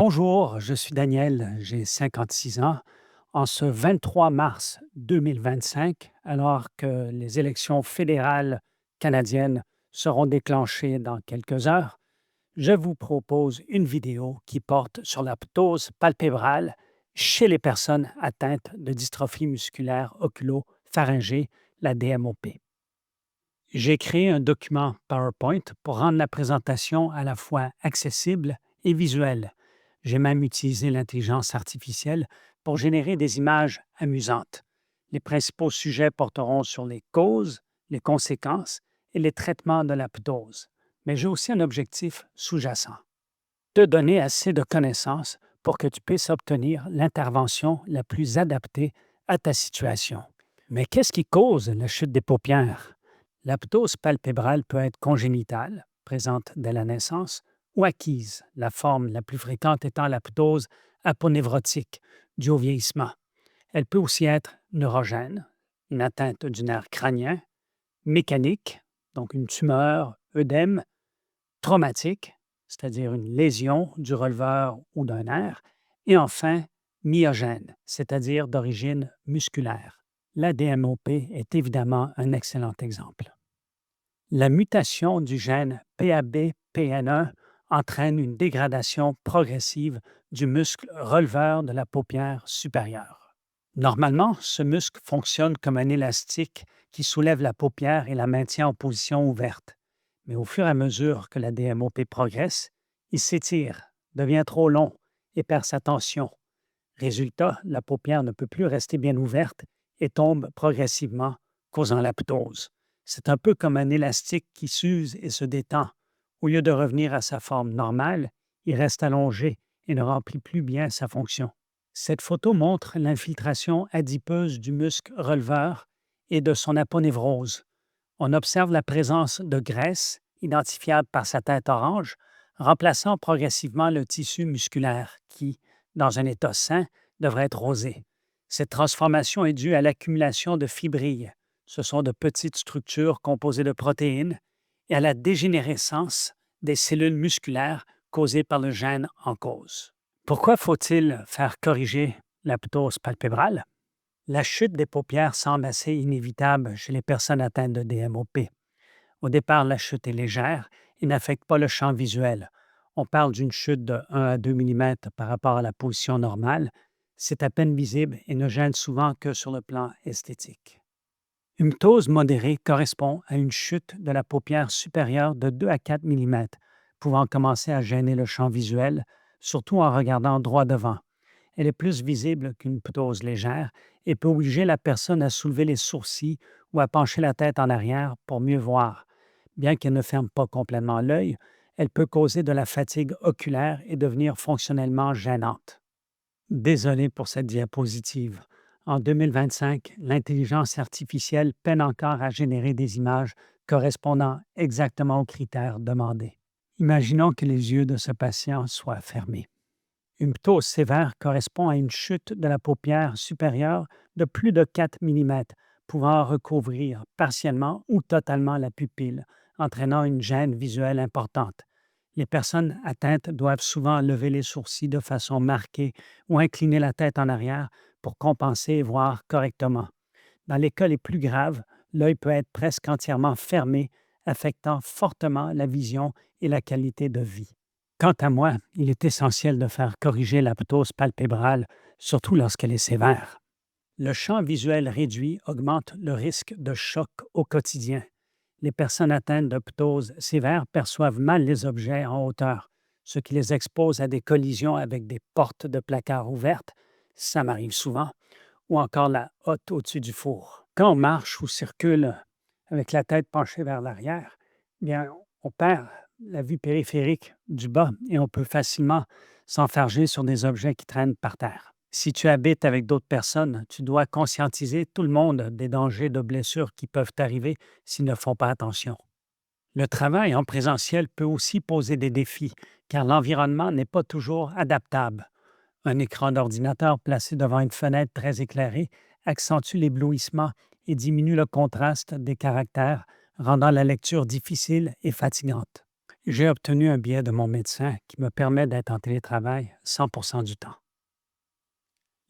Bonjour, je suis Daniel, j'ai 56 ans. En ce 23 mars 2025, alors que les élections fédérales canadiennes seront déclenchées dans quelques heures, je vous propose une vidéo qui porte sur la ptose palpébrale chez les personnes atteintes de dystrophie musculaire oculo-pharyngée, la DMOP. J'ai créé un document PowerPoint pour rendre la présentation à la fois accessible et visuelle. J'ai même utilisé l'intelligence artificielle pour générer des images amusantes. Les principaux sujets porteront sur les causes, les conséquences et les traitements de la ptose. Mais j'ai aussi un objectif sous-jacent: te donner assez de connaissances pour que tu puisses obtenir l'intervention la plus adaptée à ta situation. Mais qu'est-ce qui cause la chute des paupières? La ptose palpébrale peut être congénitale, présente dès la naissance, ou acquise, la forme la plus fréquente étant la ptose aponévrotique, due au vieillissement. Elle peut aussi être neurogène, une atteinte du nerf crânien, mécanique, donc une tumeur, œdème, traumatique, c'est-à-dire une lésion du releveur ou d'un nerf, et enfin myogène, c'est-à-dire d'origine musculaire. La DMOP est évidemment un excellent exemple. La mutation du gène PAB-PN1 entraîne une dégradation progressive du muscle releveur de la paupière supérieure. Normalement, ce muscle fonctionne comme un élastique qui soulève la paupière et la maintient en position ouverte. Mais au fur et à mesure que la DMOP progresse, il s'étire, devient trop long et perd sa tension. Résultat, la paupière ne peut plus rester bien ouverte et tombe progressivement, causant la ptose. C'est un peu comme un élastique qui s'use et se détend. Au lieu de revenir à sa forme normale, il reste allongé et ne remplit plus bien sa fonction. Cette photo montre l'infiltration adipeuse du muscle releveur et de son aponévrose. On observe la présence de graisse, identifiable par sa teinte orange, remplaçant progressivement le tissu musculaire qui, dans un état sain, devrait être rosé. Cette transformation est due à l'accumulation de fibrilles. Ce sont de petites structures composées de protéines et à la dégénérescence des cellules musculaires causées par le gène en cause. Pourquoi faut-il faire corriger la ptose palpébrale? La chute des paupières semble assez inévitable chez les personnes atteintes de DMOP. Au départ, la chute est légère et n'affecte pas le champ visuel. On parle d'une chute de 1 à 2 mm par rapport à la position normale. C'est à peine visible et ne gêne souvent que sur le plan esthétique. Une ptose modérée correspond à une chute de la paupière supérieure de 2 à 4 mm, pouvant commencer à gêner le champ visuel, surtout en regardant droit devant. Elle est plus visible qu'une ptose légère et peut obliger la personne à soulever les sourcils ou à pencher la tête en arrière pour mieux voir. Bien qu'elle ne ferme pas complètement l'œil, elle peut causer de la fatigue oculaire et devenir fonctionnellement gênante. Désolé pour cette diapositive. En 2025, l'intelligence artificielle peine encore à générer des images correspondant exactement aux critères demandés. Imaginons que les yeux de ce patient soient fermés. Une ptose sévère correspond à une chute de la paupière supérieure de plus de 4 mm, pouvant recouvrir partiellement ou totalement la pupille, entraînant une gêne visuelle importante. Les personnes atteintes doivent souvent lever les sourcils de façon marquée ou incliner la tête en arrière pour compenser et voir correctement. Dans les cas les plus graves, l'œil peut être presque entièrement fermé, affectant fortement la vision et la qualité de vie. Quant à moi, il est essentiel de faire corriger la ptose palpébrale, surtout lorsqu'elle est sévère. Le champ visuel réduit augmente le risque de choc au quotidien. Les personnes atteintes de ptose sévère perçoivent mal les objets en hauteur, ce qui les expose à des collisions avec des portes de placard ouvertes, ça m'arrive souvent, ou encore la hotte au-dessus du four. Quand on marche ou circule avec la tête penchée vers l'arrière, bien, on perd la vue périphérique du bas et on peut facilement s'enfarger sur des objets qui traînent par terre. Si tu habites avec d'autres personnes, tu dois conscientiser tout le monde des dangers de blessures qui peuvent arriver s'ils ne font pas attention. Le travail en présentiel peut aussi poser des défis, car l'environnement n'est pas toujours adaptable. Un écran d'ordinateur placé devant une fenêtre très éclairée accentue l'éblouissement et diminue le contraste des caractères, rendant la lecture difficile et fatigante. J'ai obtenu un billet de mon médecin qui me permet d'être en télétravail 100 du temps.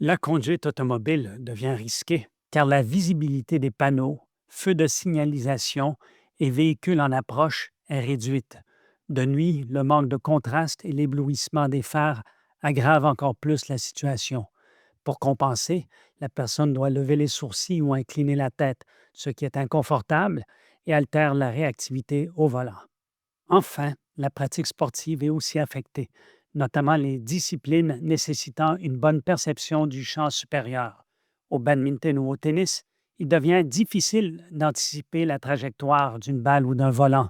La conduite automobile devient risquée car la visibilité des panneaux, feux de signalisation et véhicules en approche est réduite. De nuit, le manque de contraste et l'éblouissement des phares aggravent encore plus la situation. Pour compenser, la personne doit lever les sourcils ou incliner la tête, ce qui est inconfortable et altère la réactivité au volant. Enfin, la pratique sportive est aussi affectée, notamment les disciplines nécessitant une bonne perception du champ supérieur. Au badminton ou au tennis, il devient difficile d'anticiper la trajectoire d'une balle ou d'un volant.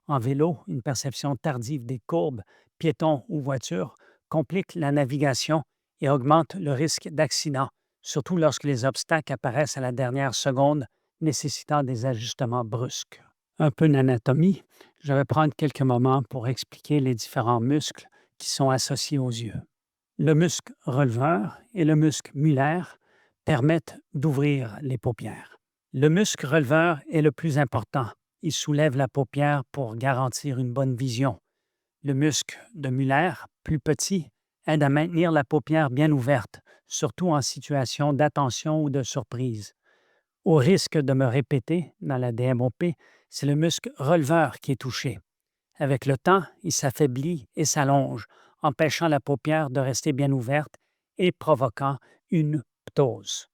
En vélo, une perception tardive des courbes, piétons ou voitures complique la navigation et augmente le risque d'accident, surtout lorsque les obstacles apparaissent à la dernière seconde, nécessitant des ajustements brusques. Un peu d'anatomie, je vais prendre quelques moments pour expliquer les différents muscles qui sont associés aux yeux. Le muscle releveur et le muscle mulaire permettent d'ouvrir les paupières. Le muscle releveur est le plus important. Il soulève la paupière pour garantir une bonne vision. Le muscle de Muller, plus petit, aide à maintenir la paupière bien ouverte, surtout en situation d'attention ou de surprise. Au risque de me répéter, dans la DMOP, c'est le muscle releveur qui est touché. Avec le temps, il s'affaiblit et s'allonge, empêchant la paupière de rester bien ouverte et provoquant une ptose.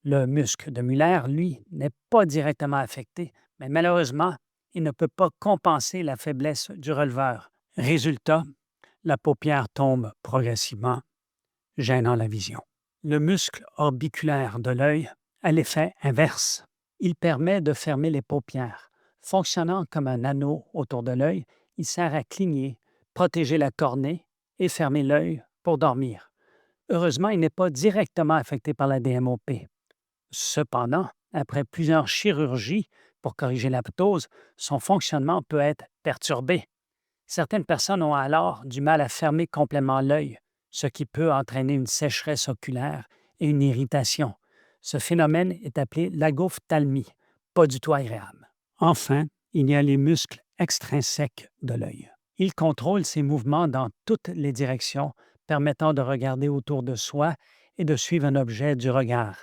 Le muscle de Muller, lui, n'est pas directement affecté, mais malheureusement, il ne peut pas compenser la faiblesse du releveur. Résultat, la paupière tombe progressivement, gênant la vision. Le muscle orbiculaire de l'œil a l'effet inverse. Il permet de fermer les paupières. Fonctionnant comme un anneau autour de l'œil, il sert à cligner, protéger la cornée et fermer l'œil pour dormir. Heureusement, il n'est pas directement affecté par la DMOP. Cependant, après plusieurs chirurgies pour corriger la ptose, son fonctionnement peut être perturbé. Certaines personnes ont alors du mal à fermer complètement l'œil, ce qui peut entraîner une sécheresse oculaire et une irritation. Ce phénomène est appelé l'agophtalmie, pas du tout agréable. Enfin, il y a les muscles extrinsèques de l'œil. Ils contrôlent ses mouvements dans toutes les directions, permettant de regarder autour de soi et de suivre un objet du regard.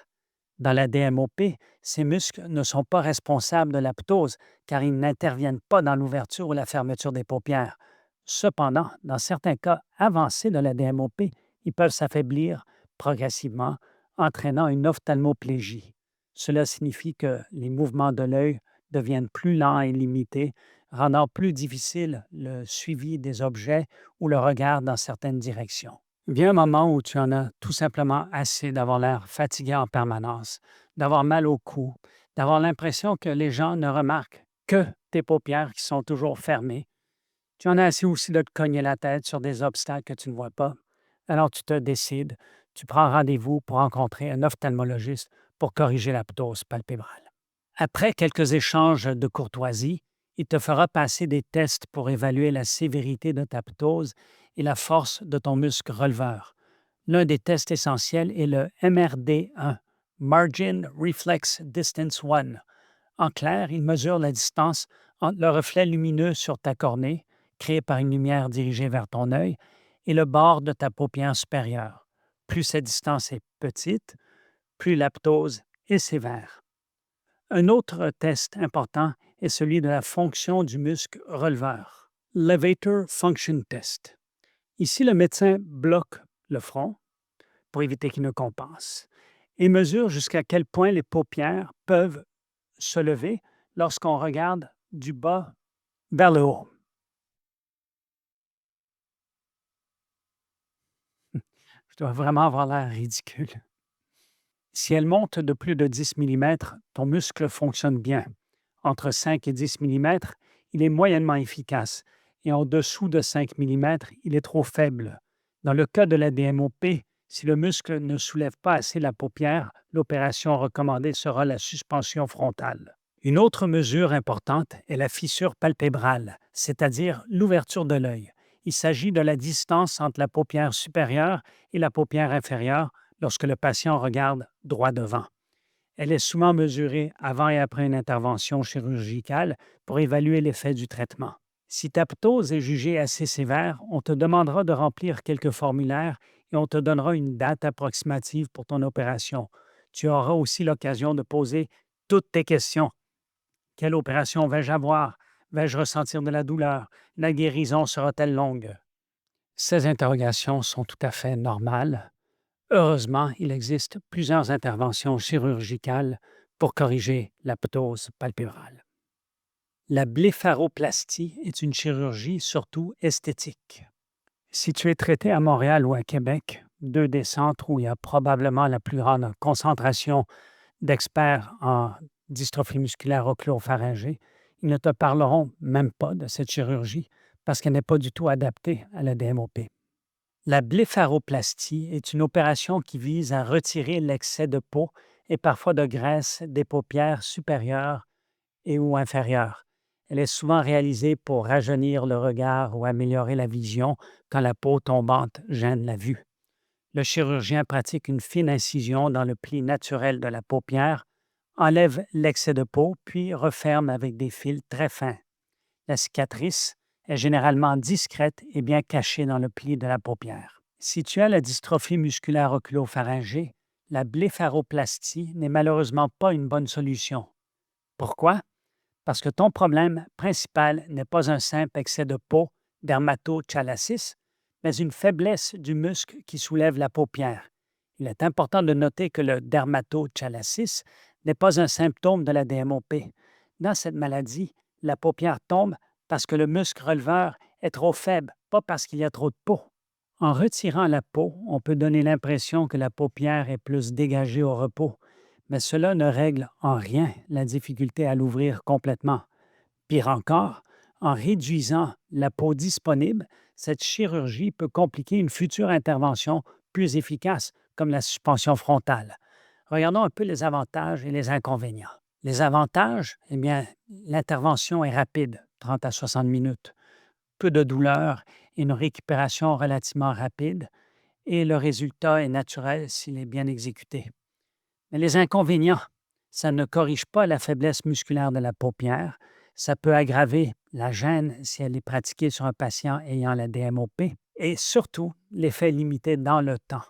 Dans la DMOP, ces muscles ne sont pas responsables de la ptose car ils n'interviennent pas dans l'ouverture ou la fermeture des paupières. Cependant, dans certains cas avancés de la DMOP, ils peuvent s'affaiblir progressivement, entraînant une ophtalmoplégie. Cela signifie que les mouvements de l'œil deviennent plus lents et limités, rendant plus difficile le suivi des objets ou le regard dans certaines directions. Vient un moment où tu en as tout simplement assez d'avoir l'air fatigué en permanence, d'avoir mal au cou, d'avoir l'impression que les gens ne remarquent que tes paupières qui sont toujours fermées. Tu en as assez aussi de te cogner la tête sur des obstacles que tu ne vois pas. Alors tu te décides, tu prends rendez-vous pour rencontrer un ophtalmologiste pour corriger la ptose palpébrale. Après quelques échanges de courtoisie, il te fera passer des tests pour évaluer la sévérité de ta ptose et la force de ton muscle releveur. L'un des tests essentiels est le MRD1, Margin Reflex Distance 1. En clair, il mesure la distance entre le reflet lumineux sur ta cornée, créé par une lumière dirigée vers ton œil, et le bord de ta paupière supérieure. Plus cette distance est petite, plus la ptose est sévère. Un autre test important est celui de la fonction du muscle releveur, Levator Function Test. Ici, le médecin bloque le front pour éviter qu'il ne compense et mesure jusqu'à quel point les paupières peuvent se lever lorsqu'on regarde du bas vers le haut. Je dois vraiment avoir l'air ridicule. Si elle monte de plus de 10 mm, ton muscle fonctionne bien. Entre 5 et 10 mm, il est moyennement efficace et en dessous de 5 mm, il est trop faible. Dans le cas de la DMOP, si le muscle ne soulève pas assez la paupière, l'opération recommandée sera la suspension frontale. Une autre mesure importante est la fissure palpébrale, c'est-à-dire l'ouverture de l'œil. Il s'agit de la distance entre la paupière supérieure et la paupière inférieure lorsque le patient regarde droit devant. Elle est souvent mesurée avant et après une intervention chirurgicale pour évaluer l'effet du traitement. Si ta ptose est jugée assez sévère, on te demandera de remplir quelques formulaires et on te donnera une date approximative pour ton opération. Tu auras aussi l'occasion de poser toutes tes questions. Quelle opération vais-je avoir? Vais-je ressentir de la douleur? La guérison sera-t-elle longue? Ces interrogations sont tout à fait normales. Heureusement, il existe plusieurs interventions chirurgicales pour corriger la ptose palpébrale. La blépharoplastie est une chirurgie surtout esthétique. Si tu es traité à Montréal ou à Québec, deux des centres où il y a probablement la plus grande concentration d'experts en dystrophie musculaire oculopharyngée, ils ne te parleront même pas de cette chirurgie parce qu'elle n'est pas du tout adaptée à la DMOP. La blépharoplastie est une opération qui vise à retirer l'excès de peau et parfois de graisse des paupières supérieures et ou inférieures. Elle est souvent réalisée pour rajeunir le regard ou améliorer la vision quand la peau tombante gêne la vue. Le chirurgien pratique une fine incision dans le pli naturel de la paupière, enlève l'excès de peau, puis referme avec des fils très fins. La cicatrice est généralement discrète et bien cachée dans le pli de la paupière. Si tu as la dystrophie musculaire oculopharyngée, la blépharoplastie n'est malheureusement pas une bonne solution. Pourquoi? Parce que ton problème principal n'est pas un simple excès de peau, dermatochalasis, mais une faiblesse du muscle qui soulève la paupière. Il est important de noter que le dermatochalasis n'est pas un symptôme de la DMOP. Dans cette maladie, la paupière tombe parce que le muscle releveur est trop faible, pas parce qu'il y a trop de peau. En retirant la peau, on peut donner l'impression que la paupière est plus dégagée au repos, mais cela ne règle en rien la difficulté à l'ouvrir complètement. Pire encore, en réduisant la peau disponible, cette chirurgie peut compliquer une future intervention plus efficace, comme la suspension frontale. Regardons un peu les avantages et les inconvénients. Les avantages, eh bien, l'intervention est rapide, 30 à 60 minutes, peu de douleur et une récupération relativement rapide, et le résultat est naturel s'il est bien exécuté. Mais les inconvénients, ça ne corrige pas la faiblesse musculaire de la paupière, ça peut aggraver la gêne si elle est pratiquée sur un patient ayant la DMOP et surtout l'effet limité dans le temps.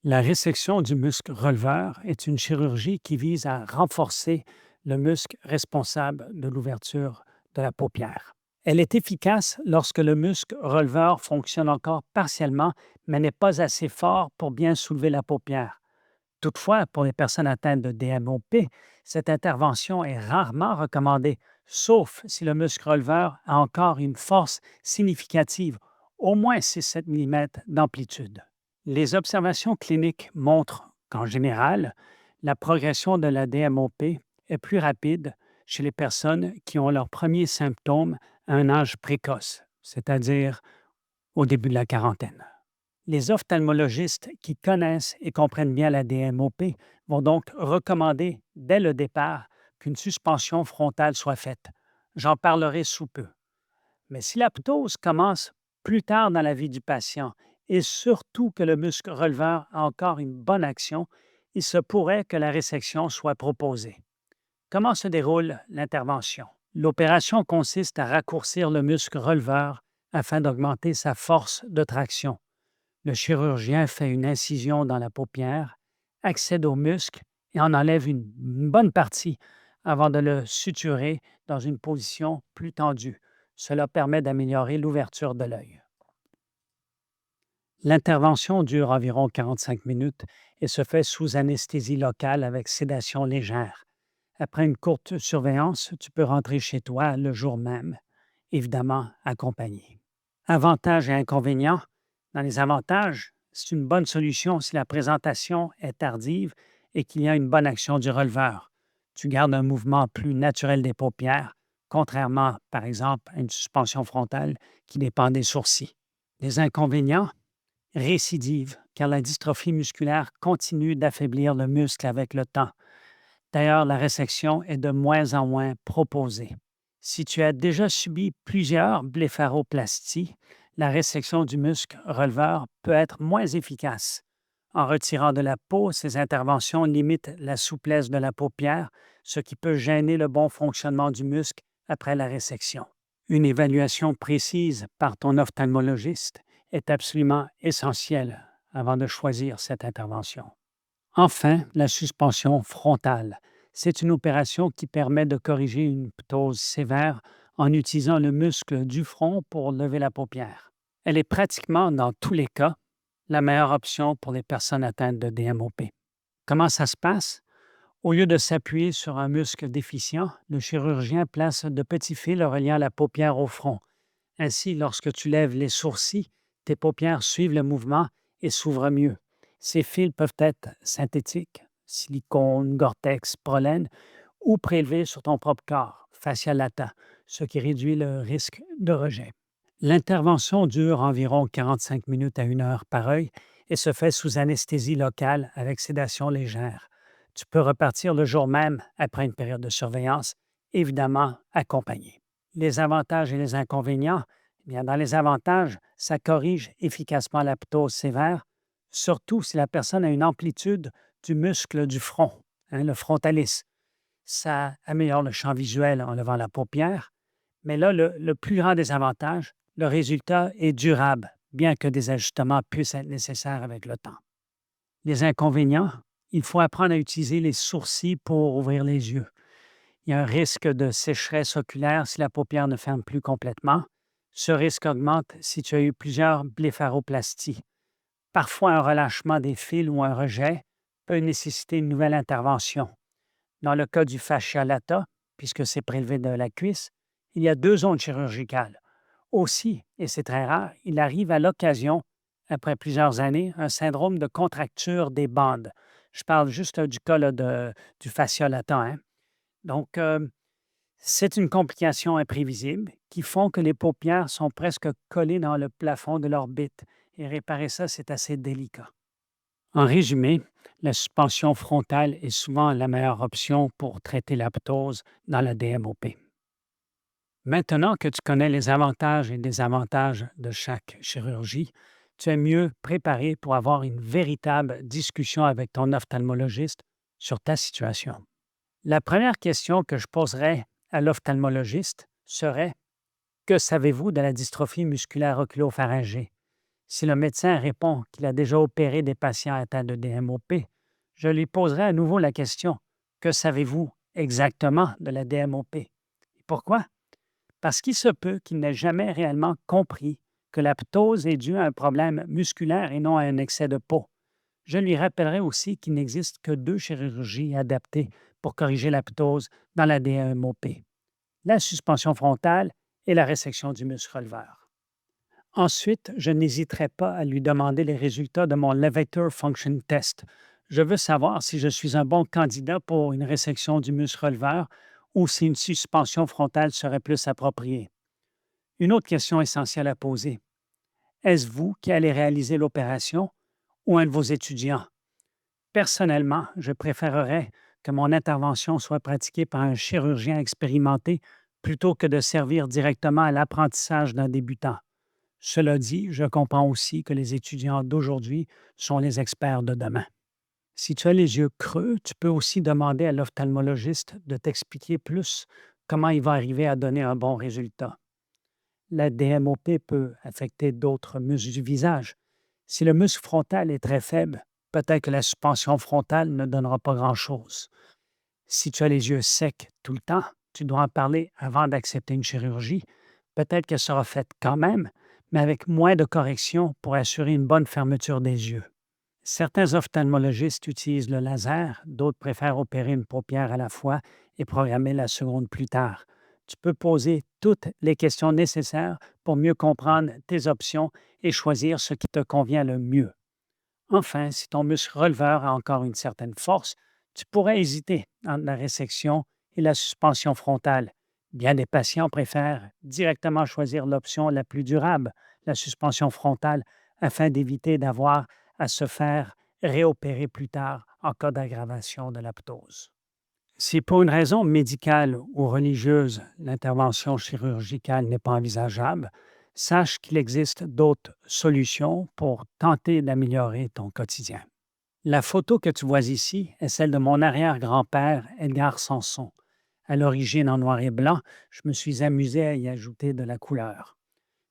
La résection du muscle releveur est une chirurgie qui vise à renforcer le muscle responsable de l'ouverture de la paupière. Elle est efficace lorsque le muscle releveur fonctionne encore partiellement, mais n'est pas assez fort pour bien soulever la paupière. Toutefois, pour les personnes atteintes de DMOP, cette intervention est rarement recommandée, sauf si le muscle releveur a encore une force significative, au moins 6-7 mm d'amplitude. Les observations cliniques montrent qu'en général, la progression de la DMOP est plus rapide chez les personnes qui ont leurs premiers symptômes à un âge précoce, c'est-à-dire au début de la quarantaine. Les ophtalmologistes qui connaissent et comprennent bien la DMOP vont donc recommander dès le départ qu'une suspension frontale soit faite. J'en parlerai sous peu. Mais si la ptose commence plus tard dans la vie du patient et surtout que le muscle releveur a encore une bonne action, il se pourrait que la résection soit proposée. Comment se déroule l'intervention? L'opération consiste à raccourcir le muscle releveur afin d'augmenter sa force de traction. Le chirurgien fait une incision dans la paupière, accède au muscle et en enlève une bonne partie avant de le suturer dans une position plus tendue. Cela permet d'améliorer l'ouverture de l'œil. L'intervention dure environ 45 minutes et se fait sous anesthésie locale avec sédation légère. Après une courte surveillance, tu peux rentrer chez toi le jour même, évidemment accompagné. Avantages et inconvénients. Dans les avantages, c'est une bonne solution si la présentation est tardive et qu'il y a une bonne action du releveur. Tu gardes un mouvement plus naturel des paupières, contrairement, par exemple, à une suspension frontale qui dépend des sourcils. Les inconvénients, récidive, car la dystrophie musculaire continue d'affaiblir le muscle avec le temps. D'ailleurs, la résection est de moins en moins proposée. Si tu as déjà subi plusieurs blépharoplasties, la résection du muscle releveur peut être moins efficace. En retirant de la peau, ces interventions limitent la souplesse de la paupière, ce qui peut gêner le bon fonctionnement du muscle après la résection. Une évaluation précise par ton ophtalmologiste est absolument essentielle avant de choisir cette intervention. Enfin, la suspension frontale. C'est une opération qui permet de corriger une ptose sévère en utilisant le muscle du front pour lever la paupière. Elle est pratiquement, dans tous les cas, la meilleure option pour les personnes atteintes de DMOP. Comment ça se passe? Au lieu de s'appuyer sur un muscle déficient, le chirurgien place de petits fils reliant la paupière au front. Ainsi, lorsque tu lèves les sourcils, tes paupières suivent le mouvement et s'ouvrent mieux. Ces fils peuvent être synthétiques, silicone, Gore-Tex, pollen, ou prélevés sur ton propre corps, fascia lata, ce qui réduit le risque de rejet. L'intervention dure environ 45 minutes à 1 heure par œil et se fait sous anesthésie locale avec sédation légère. Tu peux repartir le jour même après une période de surveillance, évidemment accompagné. Les avantages et les inconvénients, eh bien, dans les avantages, ça corrige efficacement la ptose sévère, surtout si la personne a une amplitude du muscle du front, le frontalis. Ça améliore le champ visuel en levant la paupière, mais là, le plus grand des avantages, le résultat est durable, bien que des ajustements puissent être nécessaires avec le temps. Les inconvénients, il faut apprendre à utiliser les sourcils pour ouvrir les yeux. Il y a un risque de sécheresse oculaire si la paupière ne ferme plus complètement. Ce risque augmente si tu as eu plusieurs blépharoplasties. Parfois, un relâchement des fils ou un rejet peut nécessiter une nouvelle intervention. Dans le cas du fascia lata, puisque c'est prélevé de la cuisse, il y a 2 zones chirurgicales. Aussi, et c'est très rare, il arrive à l'occasion, après plusieurs années, un syndrome de contracture des bandes. Je parle juste du cas là, du fascia lata, hein. Donc, c'est une complication imprévisible qui font que les paupières sont presque collées dans le plafond de l'orbite et réparer ça, c'est assez délicat. En résumé, la suspension frontale est souvent la meilleure option pour traiter la ptose dans la DMOP. Maintenant que tu connais les avantages et désavantages de chaque chirurgie, tu es mieux préparé pour avoir une véritable discussion avec ton ophtalmologiste sur ta situation. La première question que je poserais à l'ophtalmologiste serait: que savez-vous de la dystrophie musculaire oculopharyngée? Si le médecin répond qu'il a déjà opéré des patients atteints de DMOP, je lui poserai à nouveau la question: que savez-vous exactement de la DMOP? Et pourquoi? Parce qu'il se peut qu'il n'ait jamais réellement compris que la ptose est due à un problème musculaire et non à un excès de peau. Je lui rappellerai aussi qu'il n'existe que 2 chirurgies adaptées pour corriger la ptose dans la DMOP: la suspension frontale et la résection du muscle releveur. Ensuite, je n'hésiterai pas à lui demander les résultats de mon Levator Function Test. Je veux savoir si je suis un bon candidat pour une résection du muscle releveur ou si une suspension frontale serait plus appropriée. Une autre question essentielle à poser: est-ce vous qui allez réaliser l'opération ou un de vos étudiants? Personnellement, je préférerais que mon intervention soit pratiquée par un chirurgien expérimenté plutôt que de servir directement à l'apprentissage d'un débutant. Cela dit, je comprends aussi que les étudiants d'aujourd'hui sont les experts de demain. Si tu as les yeux creux, tu peux aussi demander à l'ophtalmologiste de t'expliquer plus comment il va arriver à donner un bon résultat. La DMOP peut affecter d'autres muscles du visage. Si le muscle frontal est très faible, peut-être que la suspension frontale ne donnera pas grand-chose. Si tu as les yeux secs tout le temps, tu dois en parler avant d'accepter une chirurgie. Peut-être qu'elle sera faite quand même, mais avec moins de corrections pour assurer une bonne fermeture des yeux. Certains ophtalmologistes utilisent le laser, d'autres préfèrent opérer une paupière à la fois et programmer la seconde plus tard. Tu peux poser toutes les questions nécessaires pour mieux comprendre tes options et choisir ce qui te convient le mieux. Enfin, si ton muscle releveur a encore une certaine force, tu pourrais hésiter entre la résection et la suspension frontale. Bien des patients préfèrent directement choisir l'option la plus durable, la suspension frontale, afin d'éviter d'avoir à se faire réopérer plus tard en cas d'aggravation de la ptose. Si pour une raison médicale ou religieuse, l'intervention chirurgicale n'est pas envisageable, sache qu'il existe d'autres solutions pour tenter d'améliorer ton quotidien. La photo que tu vois ici est celle de mon arrière-grand-père, Edgar Sanson. à l'origine en noir et blanc, je me suis amusé à y ajouter de la couleur.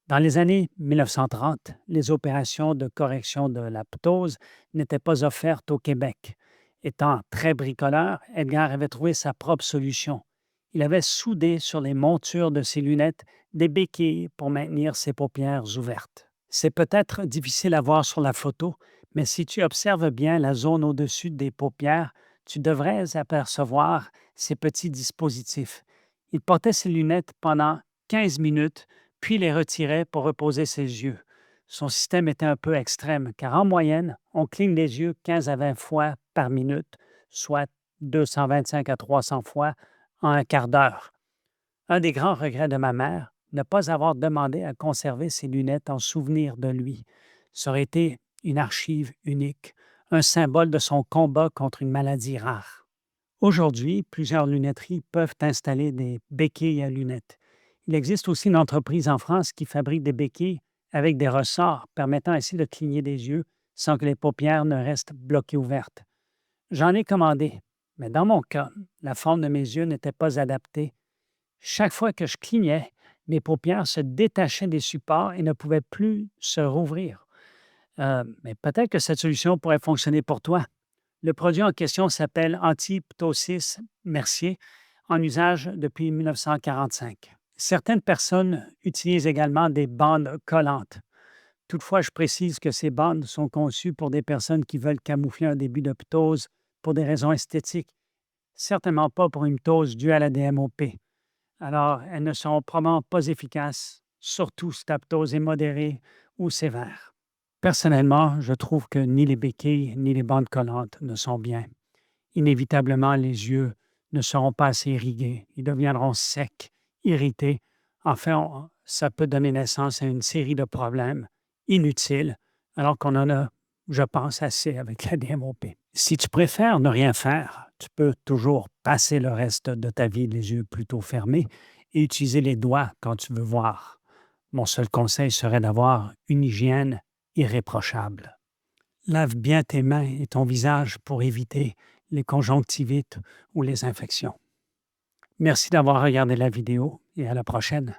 Dans les années 1930, les opérations de correction de la ptose n'étaient pas offertes au Québec. Étant très bricoleur, Edgar avait trouvé sa propre solution. Il avait soudé sur les montures de ses lunettes des béquilles pour maintenir ses paupières ouvertes. C'est peut-être difficile à voir sur la photo, mais si tu observes bien la zone au-dessus des paupières, tu devrais apercevoir ces petits dispositifs. Il portait ses lunettes pendant 15 minutes puis les retirait pour reposer ses yeux. Son système était un peu extrême, car en moyenne, on cligne les yeux 15 à 20 fois par minute, soit 225 à 300 fois en un quart d'heure. Un des grands regrets de ma mère, ne pas avoir demandé à conserver ses lunettes en souvenir de lui. Ça aurait été une archive unique, un symbole de son combat contre une maladie rare. Aujourd'hui, plusieurs lunetteries peuvent installer des béquilles à lunettes. Il existe aussi une entreprise en France qui fabrique des béquilles avec des ressorts permettant ainsi de cligner des yeux sans que les paupières ne restent bloquées ouvertes. J'en ai commandé, mais dans mon cas, la forme de mes yeux n'était pas adaptée. Chaque fois que je clignais, mes paupières se détachaient des supports et ne pouvaient plus se rouvrir. Mais peut-être que cette solution pourrait fonctionner pour toi. Le produit en question s'appelle Antiptosis Mercier, en usage depuis 1945. Certaines personnes utilisent également des bandes collantes. Toutefois, je précise que ces bandes sont conçues pour des personnes qui veulent camoufler un début de ptose pour des raisons esthétiques, certainement pas pour une ptose due à la DMOP. Alors, elles ne seront probablement pas efficaces, surtout si ta ptose est modérée ou sévère. Personnellement, je trouve que ni les béquilles ni les bandes collantes ne sont bien. Inévitablement, les yeux ne seront pas assez irrigués. Ils deviendront secs, irrités. Enfin, ça peut donner naissance à une série de problèmes inutiles, alors qu'on en a, je pense, assez avec la DMOP. Si tu préfères ne rien faire, tu peux toujours passer le reste de ta vie les yeux plutôt fermés et utiliser les doigts quand tu veux voir. Mon seul conseil serait d'avoir une hygiène irréprochable. Lave bien tes mains et ton visage pour éviter les conjonctivites ou les infections. Merci d'avoir regardé la vidéo et à la prochaine.